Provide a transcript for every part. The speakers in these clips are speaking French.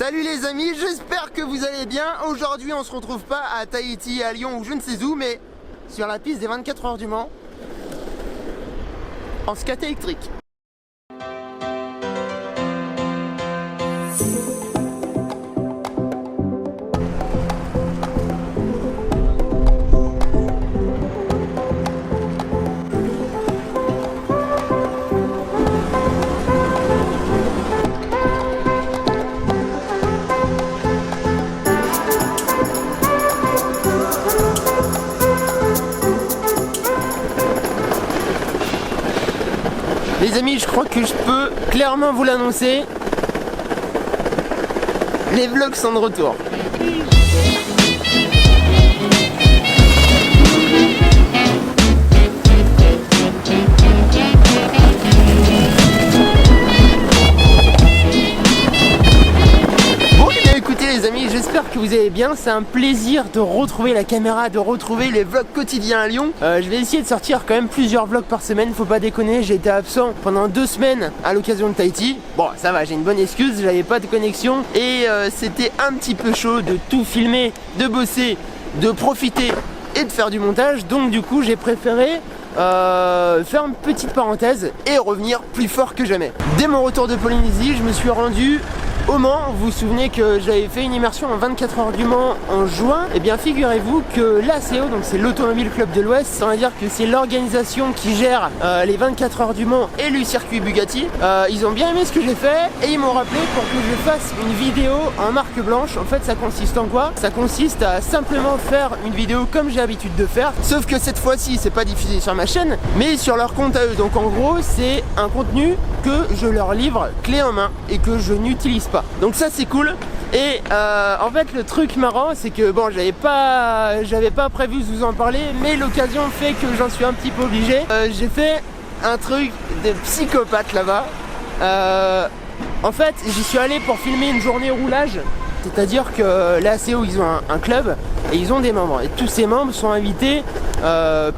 Salut les amis, j'espère que vous allez bien. Aujourd'hui on se retrouve pas à Tahiti, à Lyon ou je ne sais où, mais sur la piste des 24 heures du Mans en skate électrique. Les amis, je crois que je peux clairement vous l'annoncer. Les vlogs sont de retour. Les amis, j'espère que vous allez bien. C'est un plaisir de retrouver la caméra, de retrouver les vlogs quotidiens à Lyon. Je vais essayer de sortir quand même plusieurs vlogs par semaine, faut pas déconner. J'ai été absent pendant 2 semaines à l'occasion de Tahiti. Bon, ça va, j'ai une bonne excuse, j'avais pas de connexion et c'était un petit peu chaud de tout filmer, de bosser, de profiter et de faire du montage. Donc du coup, j'ai préféré faire une petite parenthèse et revenir plus fort que jamais. Dès mon retour de Polynésie, je me suis rendu au Mans. Vous vous souvenez que j'avais fait une immersion en 24 heures du Mans en juin. Et bien figurez-vous que l'ACO, donc c'est l'Automobile Club de l'Ouest, ça veut dire que c'est l'organisation qui gère les 24 heures du Mans et le circuit Bugatti. Ils ont bien aimé ce que j'ai fait et ils m'ont rappelé pour que je fasse une vidéo en marque blanche. En fait, ça consiste en quoi? Ça consiste à simplement faire une vidéo comme j'ai l'habitude de faire, sauf que cette fois-ci c'est pas diffusé sur ma chaîne mais sur leur compte à eux. Donc en gros c'est un contenu que je leur livre clé en main et que je n'utilise pas. Donc ça c'est cool. Et en fait le truc marrant c'est que bon, j'avais pas prévu de vous en parler, mais l'occasion fait que j'en suis un petit peu obligé. J'ai fait un truc de psychopathe là-bas. En fait j'y suis allé pour filmer une journée roulage. C'est-à-dire que l'ACO ils ont un club et ils ont des membres. Et tous ces membres sont invités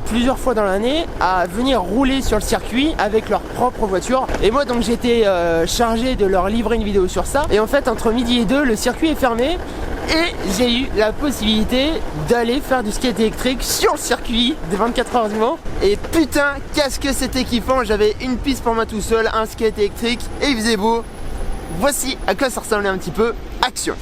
plusieurs fois dans l'année à venir rouler sur le circuit avec leur propre voiture. Et moi donc j'étais chargé de leur livrer une vidéo sur ça. Et en fait entre midi et 2 le circuit est fermé. Et j'ai eu la possibilité d'aller faire du skate électrique sur le circuit des 24 heures du Mans. Et putain qu'est-ce que c'était kiffant. J'avais une piste pour moi tout seul, un skate électrique et il faisait beau. Voici à quoi ça ressemblait un petit peu. Action!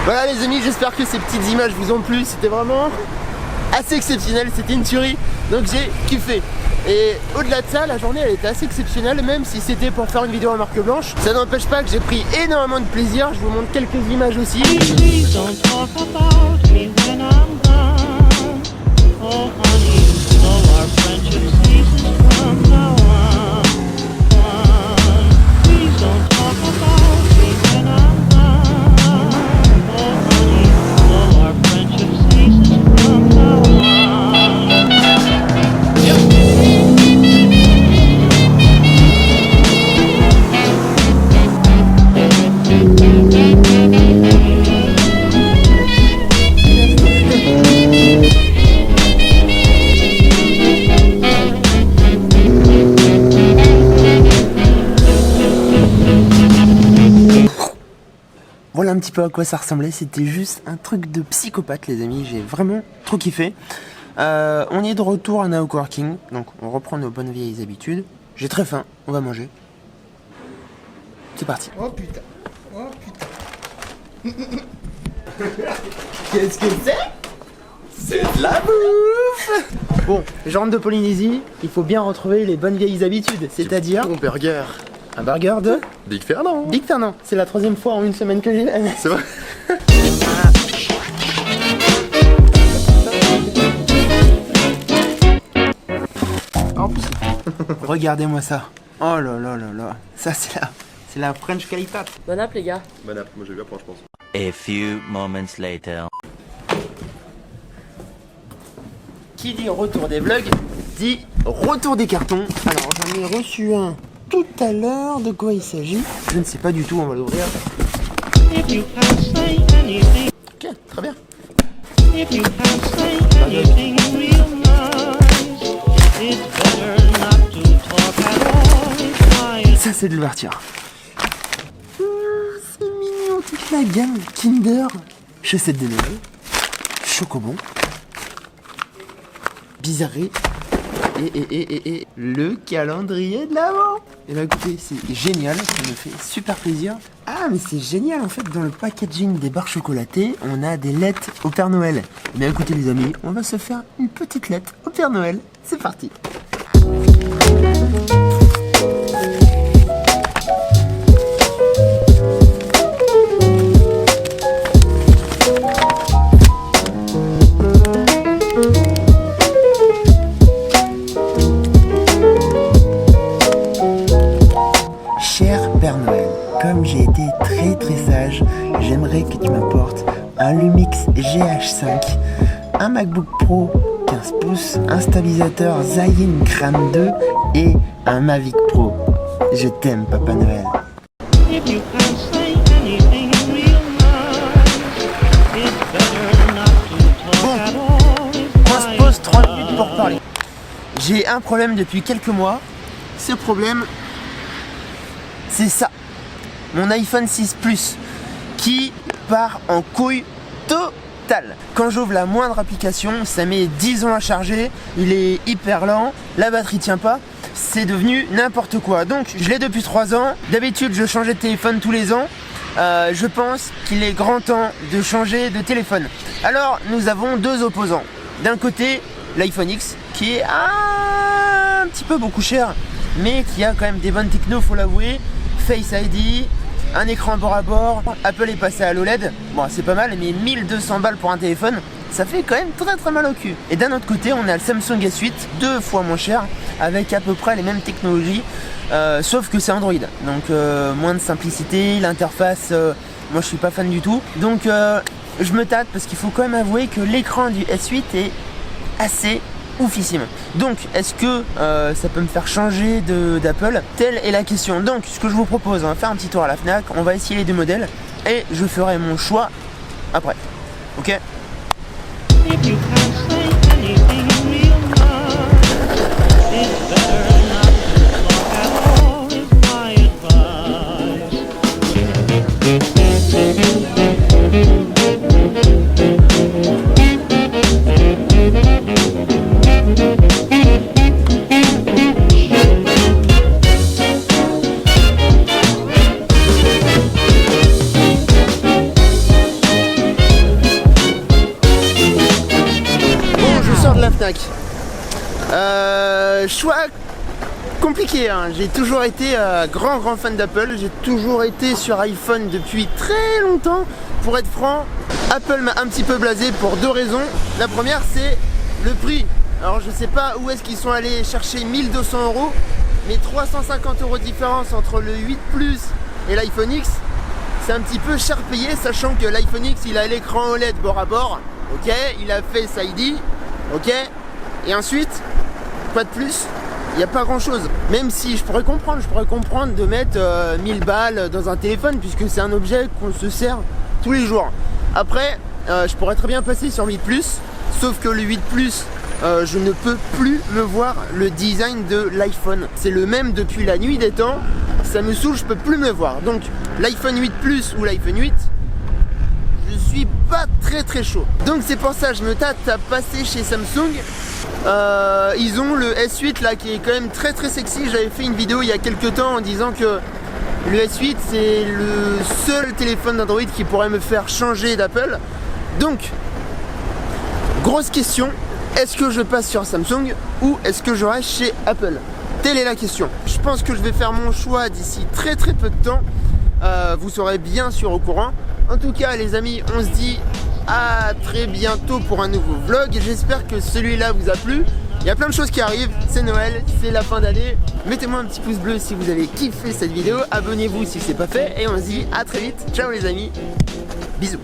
Voilà les amis, j'espère que ces petites images vous ont plu. C'était vraiment assez exceptionnel, c'était une tuerie. Donc j'ai kiffé. Et au-delà de ça, la journée elle était assez exceptionnelle. Même si c'était pour faire une vidéo en marque blanche, ça n'empêche pas que j'ai pris énormément de plaisir. Je vous montre quelques images aussi. Voilà un petit peu à quoi ça ressemblait, c'était juste un truc de psychopathe les amis, j'ai vraiment trop kiffé. On est de retour à Now Coworking, donc on reprend nos bonnes vieilles habitudes. J'ai très faim, on va manger. C'est parti. Oh putain, oh putain. Qu'est-ce que c'est? C'est de la bouffe. Bon, je rentre de Polynésie, il faut bien retrouver les bonnes vieilles habitudes, c'est-à-dire... Bon burger. Un burger de Big Fernand. Big Fernand, c'est la 3e fois en une semaine que j'y vais. C'est vrai. regardez-moi ça. Oh là là là là. Ça c'est la French qualitat. Bon app les gars. Bon app, moi je vais bien prendre je pense. A few moments later. Qui dit retour des vlogs, dit retour des cartons. Alors j'en ai reçu un tout à l'heure, de quoi il s'agit? Je ne sais pas du tout, on va l'ouvrir. Ok, très bien. Ça c'est de l'ouverture. C'est mignon, toute la gamme Kinder, chaussettes de Noël, Chocobon, Bizarrerie et le calendrier de l'Avent. Et bah écoutez, c'est génial, ça me fait super plaisir. Ah mais c'est génial en fait, dans le packaging des barres chocolatées, on a des lettres au Père Noël. Eh bien écoutez les amis, on va se faire une petite lettre au Père Noël. C'est parti. Cher Père Noël, comme j'ai été très sage, j'aimerais que tu m'apportes un Lumix GH5, un MacBook Pro 15 pouces, un stabilisateur Zayin Cram 2 et un Mavic Pro. Je t'aime Papa Noël. Bon, on se pose 3 minutes pour parler. J'ai un problème depuis quelques mois. Ce problème, c'est ça, mon iPhone 6 Plus qui part en couille totale. Quand j'ouvre la moindre application, ça met 10 ans à charger, il est hyper lent, la batterie tient pas, c'est devenu n'importe quoi. Donc je l'ai depuis 3 ans, d'habitude je changeais de téléphone tous les ans, je pense qu'il est grand temps de changer de téléphone. Alors nous avons deux opposants. D'un côté l'iPhone X qui est un petit peu beaucoup cher, mais qui a quand même des bonnes technos, faut l'avouer. Face ID, un écran bord à bord, Apple est passé à l'OLED, bon c'est pas mal, mais 1200 balles pour un téléphone, ça fait quand même très mal au cul. Et d'un autre côté on a le Samsung S8, 2 fois moins cher, avec à peu près les mêmes technologies, sauf que c'est Android, donc moins de simplicité, l'interface, moi je suis pas fan du tout, donc je me tâte parce qu'il faut quand même avouer que l'écran du S8 est assez oufissime. Donc est-ce que ça peut me faire changer d'Apple? Telle est la question. Donc ce que je vous propose, on va faire un petit tour à la Fnac, on va essayer les deux modèles et je ferai mon choix après. Ok? Choix compliqué, hein. J'ai toujours été grand fan d'Apple, j'ai toujours été sur iPhone depuis très longtemps. Pour être franc, Apple m'a un petit peu blasé pour deux raisons. La première c'est le prix. Alors je sais pas où est-ce qu'ils sont allés chercher 1200 €, mais 350 € de différence entre le 8 Plus et l'iPhone X, c'est un petit peu cher payé, sachant que l'iPhone X il a l'écran OLED bord à bord, ok, il a Face ID, ok, et ensuite pas de plus, il n'y a pas grand chose. Même si je pourrais comprendre de mettre 1000 balles dans un téléphone, puisque c'est un objet qu'on se sert tous les jours. Après je pourrais très bien passer sur 8 Plus, sauf que le 8 Plus je ne peux plus me voir le design de l'iPhone. C'est le même depuis la nuit des temps, ça me saoule, je peux plus me voir. Donc l'iPhone 8 Plus ou l'iPhone 8, je suis pas très chaud. Donc c'est pour ça je me tâte à passer chez Samsung. Ils ont le S8 là qui est quand même très sexy. J'avais fait une vidéo il y a quelques temps en disant que le S8 c'est le seul téléphone d'Android qui pourrait me faire changer d'Apple. Donc grosse question, est-ce que je passe sur Samsung ou est-ce que je reste chez Apple? Telle est la question. Je pense que je vais faire mon choix d'ici très peu de temps. Vous serez bien sûr au courant. En tout cas les amis, on se dit à très bientôt pour un nouveau vlog. J'espère que celui-là vous a plu. Il y a plein de choses qui arrivent, c'est Noël, c'est la fin d'année. Mettez-moi un petit pouce bleu si vous avez kiffé cette vidéo, abonnez-vous si c'est pas fait et on se dit à très vite. Ciao les amis, bisous.